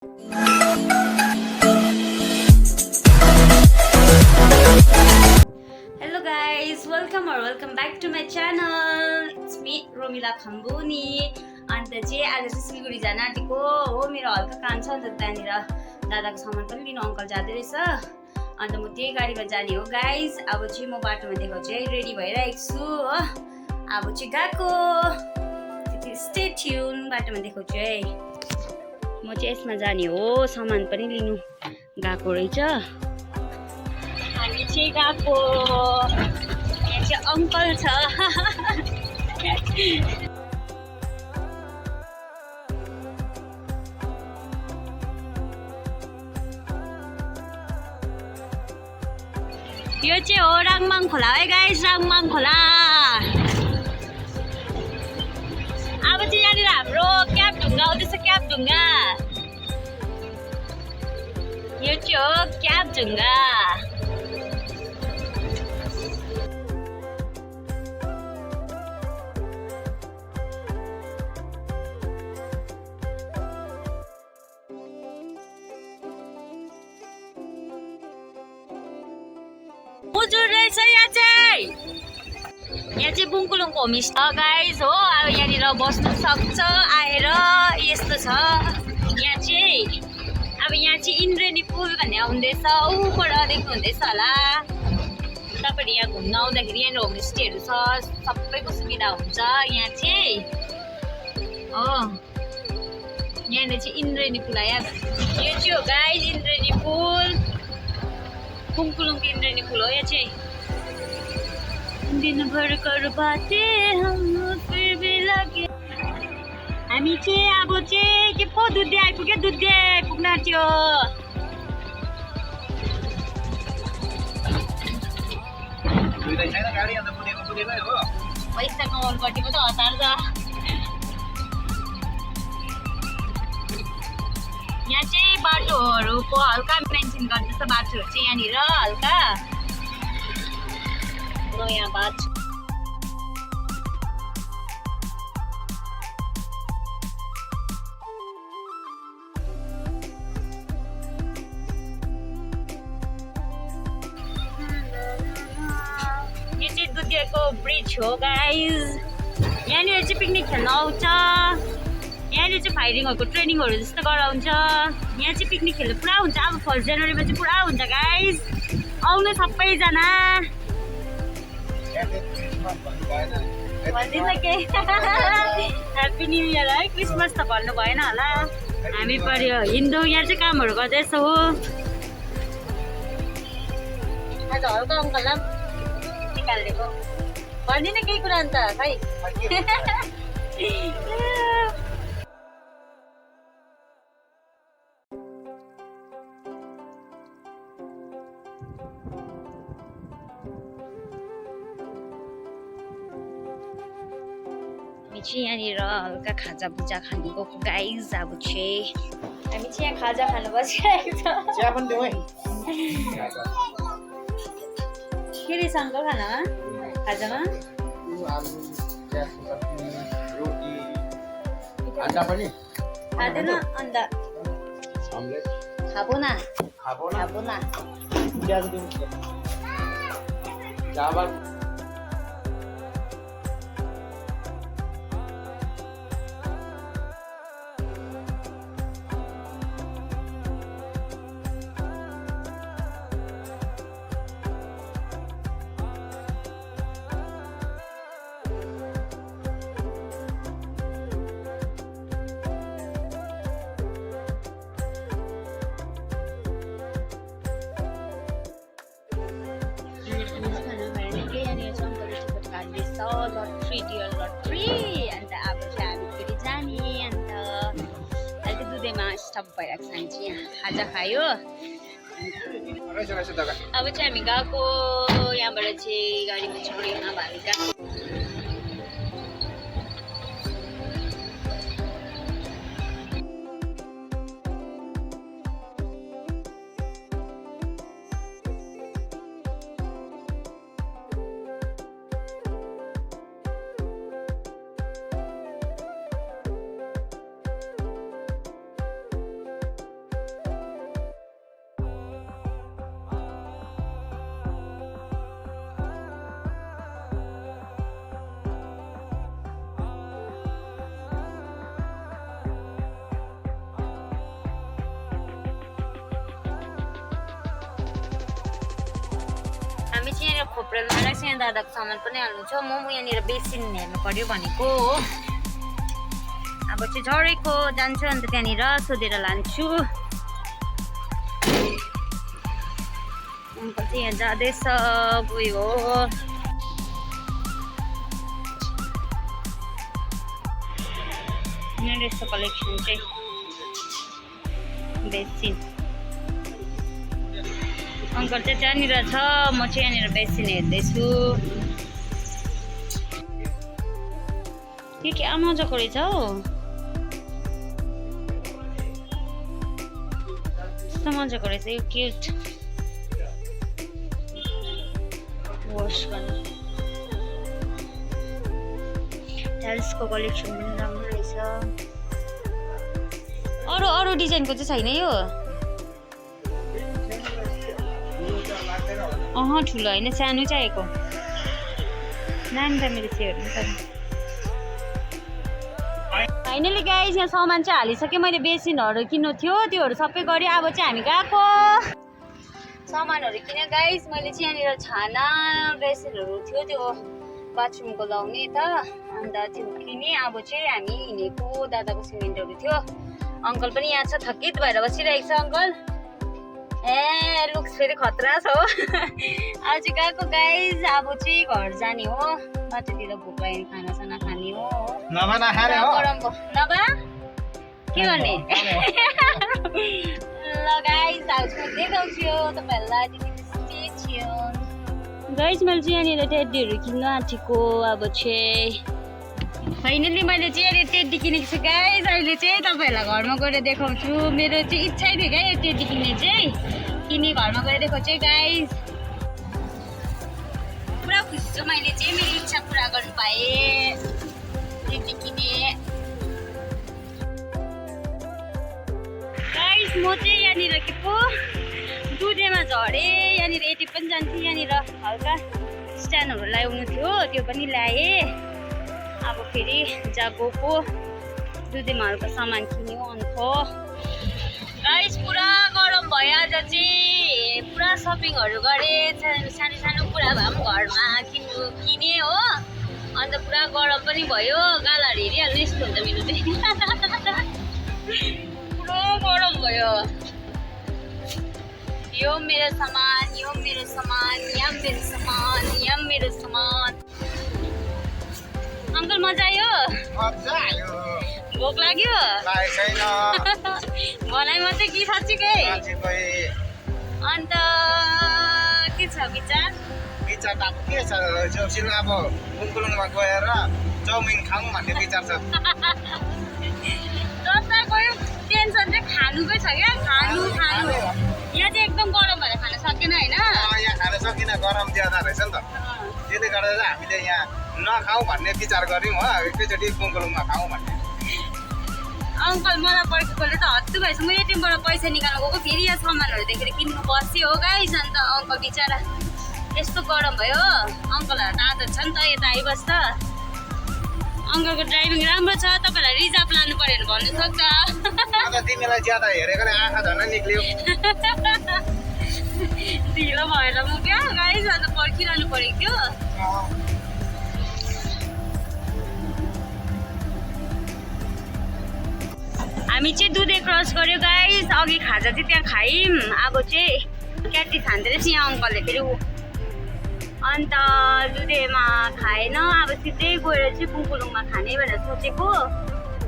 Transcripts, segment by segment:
Hello guys, welcome back to my channel. It's me Romila Khambuni. अन्त चाहिँ आज चाहिँ सिलगढी जान आँटेको हो। मेरो हल्का काम छ अन्त त्यहाँनिर दादाको सामान पनि लिनु अङ्कल जाँदै रहेछ। अन्त म त्यही गाडीमा जाने हो गाइज। अब चाहिँ म बाटोमा देखाउँछु है, रेडी भइरहेको छु हो। अब चाहिँ गएको, स्टे ट्युन, बाटोमा देखाउँछु है। म चाहिँ यसमा जाने हो, सामान पनि लिनु गएको रहेछ। हामी चाहिँ गएको, यहाँ चाहिँ अङ्कल छ। यो चाहिँ हो राङमाङ खोला है गाइस, राङमाङ खोला। अब चाहिँ यहाँनिर हाम्रो क्याब ढुङ्गा आउँदैछ, क्याब ढुङ्गा। यो चाहिँ हो क्याब ढुङ्गा। मुजुर रहेछ यहाँ चाहिँ बुङकुलुङको होमस्टे गाइस हो। अब यहाँनिर बस्नु सक्छ आएर। यस्तो छ यहाँ चाहिँ। अब यहाँ चाहिँ इन्द्रेणी पुल भन्ने आउँदैछ, ऊबाट देख्नुहुँदैछ होला। तपाईँहरू यहाँ घुम्न आउँदाखेरि यहाँनिर होमस्टेहरू छ, सबैको सुविधा हुन्छ यहाँ चाहिँ हो। यहाँनिर चाहिँ इन्द्रेणी पुल आयो। यो चाहिँ हो गाइस इन्द्रेणी पुल, बुङकुलुङको इन्द्रेणी पुल हो। यहाँ चाहिँ दिनभर कर बातें हम फिर भी लगे। हामी चाहिँ अब चाहिँ के पो दुधे आइपुग्यो, दुधे पुग्न आँट्यो। पैसा कमाउनु पर्ने त हतार छ। यहाँ चाहिँ बाटोहरूको हल्का मेन्सन गर्दैछ, बाटोहरू चाहिँ यहाँनिर हल्का नयाँ बाटो। यो चाहिँ दुधियाको ब्रिज हो गाइज। यहाँनिर चाहिँ पिकनिक खेल्न आउँछ। यहाँनिर चाहिँ फायरिङहरूको ट्रेनिङहरू जस्तो गराउँछ। यहाँ चाहिँ पिकनिक खेल्नु पुरा हुन्छ। अब 1 जनवरीमा चाहिँ पुरा हुन्छ गाइज, आउनु सबैजना। भन्दिनँ के ह्याप्पी न्यु इयर है। क्रिसमस त भन्नु भएन होला, हामी पर्यो हिन्दू। यहाँ चाहिँ कामहरू गर्दैछौँ हो। आज हल्का अङ्कललाई निकालिदिएको भन्दिनँ केही कुरा अन्त खै। हामी चाहिँ यहाँनिर हल्का खाजा बुजा खानु गएको गाइज। अब चाहिँ हामी चाहिँ यहाँ खाजा खानु बसिरहेको छ। के रहेछ अङ्कल खानामा, खाजामा? खाँदैन अन्त खाबो न। Lottery dear lottery. अन्त अब चाहिँ हामी फेरि जाने। अन्त अहिले दुधैमा स्टप भइरहेको छ। हामी चाहिँ यहाँ खाजा खायो। अब चाहिँ हामी गएको, यहाँबाट चाहिँ गाडीमा चढ्यौँ। अब हामी गएको हामी चाहिँ यहाँनिर खोप्रेल लगाइरहेको छ। यहाँ दादाको सामान पनि हाल्नु छ। मोमो यहाँनिर बेसिन हेर्नु पर्यो भनेको हो। अब चाहिँ झरेको जान्छु अन्त त्यहाँनिर सोधेर लान्छु। अङ्कल चाहिँ यहाँ जाँदैछ गयो। यहाँ रहेछ कलेक्सन चाहिँ बेसिन। अङ्कल चाहिँ त्यहाँनिर छ, म चाहिँ यहाँनिर बेसिन हेर्दैछु। के मजाको रहेछ हौ। कस्तो मजाको रहेछ यो, क्युट वास गर्नु। टाइल्सको कलेक्सन पनि राम्रो रहेछ। अरू डिजाइनको चाहिँ छैन यो। ठुलो होइन, सानो चाहिएको। नानी त मेरो चाहिँ हेर्नु पर्ने। फाइनली गाइस यहाँ सामान चाहिँ हालिसकेँ मैले। बेसिनहरू किन्नु थियो, त्योहरू सबै गरेँ। अब चाहिँ हामी गएको सामानहरू किनेँ गाइस। मैले चाहिँ यहाँनिर छाना बेसिनहरू थियो, त्यो बाथरुमको लाउने त, अन्त त्यो किनेँ। अब चाहिँ हामी हिँडेको। दादाको सिमेन्टहरू थियो। अङ्कल पनि यहाँ छ, थकित भएर बसिरहेको छ अङ्कल। लुक्स फेरि खतरा छ हो। आज गएको गाइस। अब चाहिँ घर जाने हो। बाटोतिर भोक लाग्यो खानासाना खाने हो। गरमको नभए के गर्ने। ल गाइस आज म देखाउँछु तपाईँहरूलाई। गाइस मैले चाहिँ यहाँनिर टेडीहरू किन्न आँटेको। अब चाहिँ फाइनली मैले चाहिँ यहाँनिर टेडी किनेको छु गाइस। अहिले चाहिँ तपाईँहरूलाई घरमा गएर देखाउँछु। मेरो चाहिँ इच्छा थियो क्या यो टेडी किन्ने चाहिँ। किने घरमा गएर देखाउँछु गाइस। पुरा खुसी छु मैले चाहिँ, मेरो इच्छा पुरा गर्नु पाएँ। टेडी किने गाइस। म चाहिँ यहाँनिर के पो दुधेमा झरेँ। यहाँनिर एटी पनि जान्थेँ। यहाँनिर हल्का स्ट्यान्डहरू ल्याउनु थियो, त्यो पनि ल्याएँ। अब फेरि जहाँ गएको दुधेमा हल्का सामान किन्यो। अन्त गाइस पुरा गरम भयो आज चाहिँ। पुरा सपिङहरू गरेँ। सानो सानो कुरा भए पनि घरमा किने हो। अन्त पुरा गरम पनि भयो। गालाहरू हेरिहाल्नु यस्तो हुन्छ मेरो चाहिँ। पुरा गरम भयो। यो मेरो सामान, यो मेरो सामान, यहाँ मेरो सामान, यहाँ मेरो सामान। अङ्कल मजा आयो? भोक लाग्यो? मलाई मात्रै कि साँच्चीकै? अन्त के छ विचार? विचार त अब के छ, जोसिलो अब बुङकुलुङमा गएर चाउमिन खाऊँ भन्ने विचार छ। जता गयो टेन्सन चाहिँ खानुकै छ क्या। खानु यहाँ चाहिँ एकदम गरम भएर खान सकेन होइन। यहाँ खान सकिन, गरम ज्यादा रहेछ नि त। त्यसले गर्दा चाहिँ हामीले यहाँ नखाउँ भन्ने विचार गऱ्यौँ हो। एकैचोटि बुङकुलुङमा खाउँ भन्ने। अङ्कल मलाई पर्खेकोले त हत्तु भएछ। म एटिएमबाट पैसा निकाल्नु गएको, फेरि यहाँ सामानहरू देखेर किन्नु बस्यो हो गाइस। अन्त अङ्कल बिचरा यस्तो गरम भयो। अङ्कलहरू त आदत छ नि त यता आइबस्छ। अङ्कलको ड्राइभिङ राम्रो छ। तपाईँलाई रिजर्भ लानु पऱ्यो भने भन्नु सक्छ। तिमीलाई ज्यादा हेरेकोले आँखा झन् निक्लियो। ढिलो भएर म क्या गाइस अन्त पर्खिरहनु परेको थियो। हामी चाहिँ दुधे क्रस गऱ्यो गाइस। अघि खाजा चाहिँ त्यहाँ खायौँ। अब चाहिँ क्याटी खाँदै रहेछ यहाँ अङ्कलले फेरि। अन्त दुधेमा खाएन। अब सिधै गएर चाहिँ बुङकुलुङमा खाने भनेर सोचेको।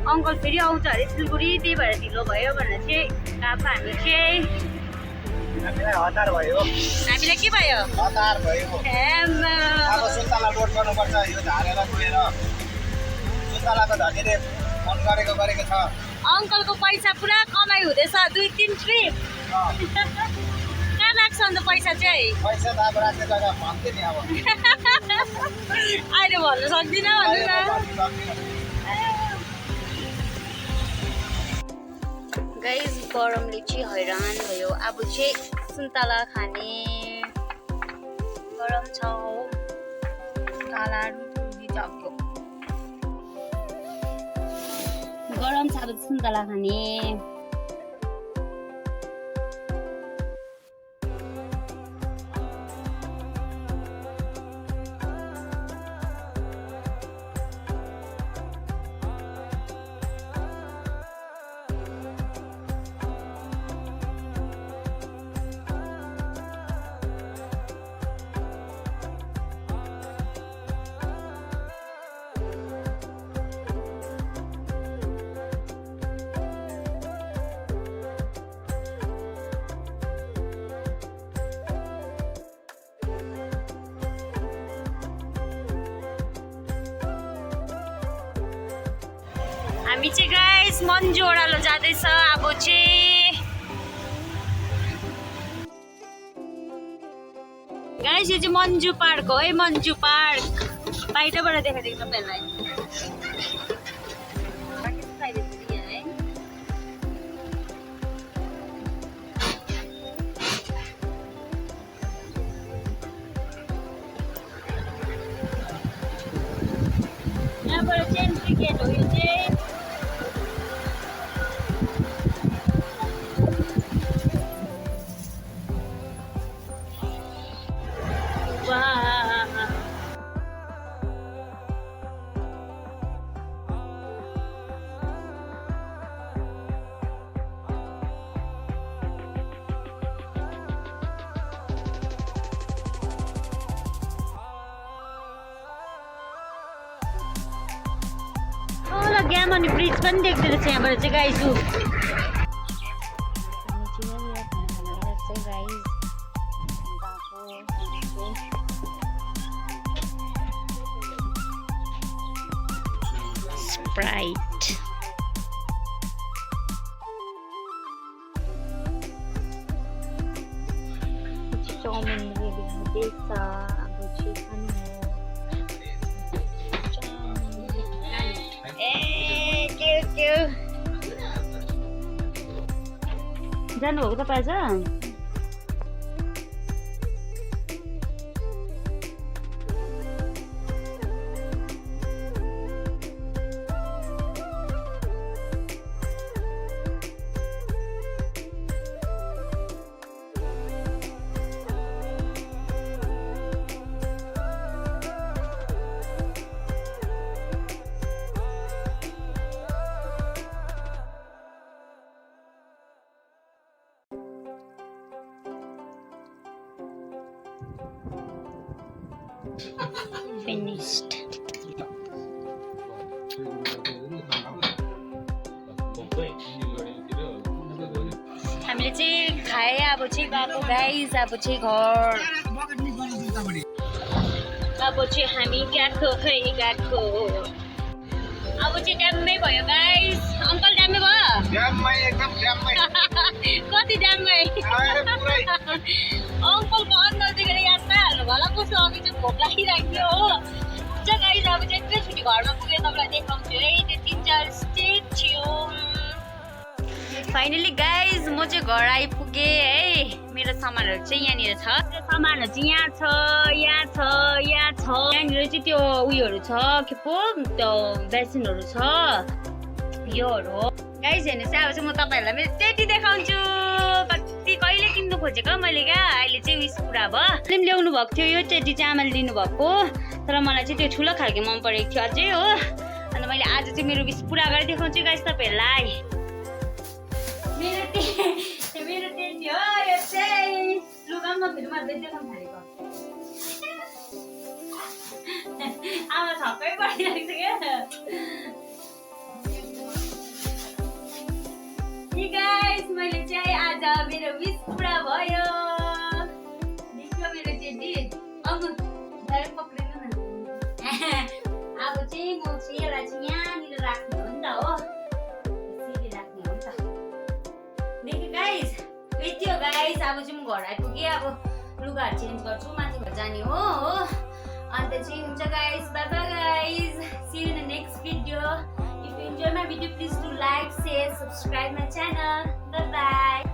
अङ्कल फेरि आउँछ अरे सिलगढी, त्यही भएर ढिलो भयो भनेर चाहिँ गएको हामी चाहिँ। हतार भयो। हामीलाई के भयो? हतार भयो। अब सुन्तला लोड गर्नुपर्छ। यो झारेर गएर सुन्तलाको धनीले फोन गरेको छ। अङ्कलको पैसा पुरा कमाइ हुँदैछ। 2-3 ट्रिप कहाँ लाग्छ अन्त पैसा चाहिँ? पैसा त अब राख्ने जग्गा भन्थ्यो नि। अब अहिले भन्नु सक्दिनँ भन्नु न। गाइस गरमले चाहिँ हैरान भयो। अब चाहिँ सुन्तला खाने। गरम छ हो। सुन्तलाहरू सक्यो। गरम छ अब सुन्तला खाने। हामी चाहिँ गाइस मन्जु ओह्रालो जाँदैछ अब चाहिँ। गाइस यो चाहिँ मन्जु पार्क हो है, मन्जु पार्क। बाहिरबाट देखाइदिएको तपाईँलाई। यहाँबाट चाहिँ एन्ट्री गेट हो यो चाहिँ। ग्यामनी ब्रिज पनि देख्दो रहेछ यहाँबाट चाहिँ गाइस। स्प्राइट चाउमिन रेडी हुँदैछ अब चाहिँ खानु हो। जानुभएको तपाईँ आज? Finished. हामीले चाहिँ खाए अब चाहिँ गएको गाइस। अब चाहिँ घर अब चाहिँ हामी गएको खै गएको। अब चाहिँ ड्याममै भयो गाइस। अङ्कल ड्याममै भयो? ड्याममै एकदम ड्याममै। कति ड्याममै? अङ्कलको अनुहार देखेर याद पाइहाल्नु होला कस्तो अघि चाहिँ भोक लागिरहेको थियो हो। गाइस अब चाहिँ एकैचोटि घरमा पुगेर तपाईँलाई देखाउँछु है। त्यति चाहिँ स्टे ट्युन। फाइनली गाइस म चाहिँ घर आइपुगेँ है। मेरो सामानहरू चाहिँ यहाँनिर छ। सामानहरू चाहिँ यहाँ छ, यहाँ छ, यहाँ छ। यहाँनिर चाहिँ त्यो उयोहरू छ, के पो त्यो बेसिनहरू छ, योहरू हो गाइस। हेर्नुहोस् अब चाहिँ म तपाईँहरूलाई मेरो टेडी देखाउँछु। कति कहिले किन्नु खोजेको मैले क्या, अहिले चाहिँ उयस पुरा भयो। फिल्म ल्याउनु भएको थियो यो टेडी चाहिँ आमाले दिनुभएको, तर मलाई चाहिँ त्यो ठुलो खालको मन परेको थियो अझै हो। अन्त मैले आज चाहिँ मेरो विस पुरा गरेर देखाउँछु गाइस तपाईँहरूलाई। मेरो टेडी हो यो चाहिँ। लुगामा फेरि मैले देखाउनु थालेको। आमा छक्कै परिरहेको छ क्या। गाइस मैले चाहिँ आज मेरो विस पुरा भयो। देख्यो मेरो टेडी? अङ्कल डाइरेक्ट पक्रिनु न। अब चाहिँ म चाहिँ एउटा चाहिँ यहाँनिर राख्ने हो नि त हो, यसरी राख्ने हो नि त। देख्यो गाइस? यति हो गाइस। अब चाहिँ म घर आइपुगेँ। अब लुगाहरू चेन्ज गर्छु, माथि घर जाने हो। अन्त चाहिँ हुन्छ guys. Bye bye guys. See you in the next video. If you enjoy my video, please do like, share, subscribe my channel. Bye bye.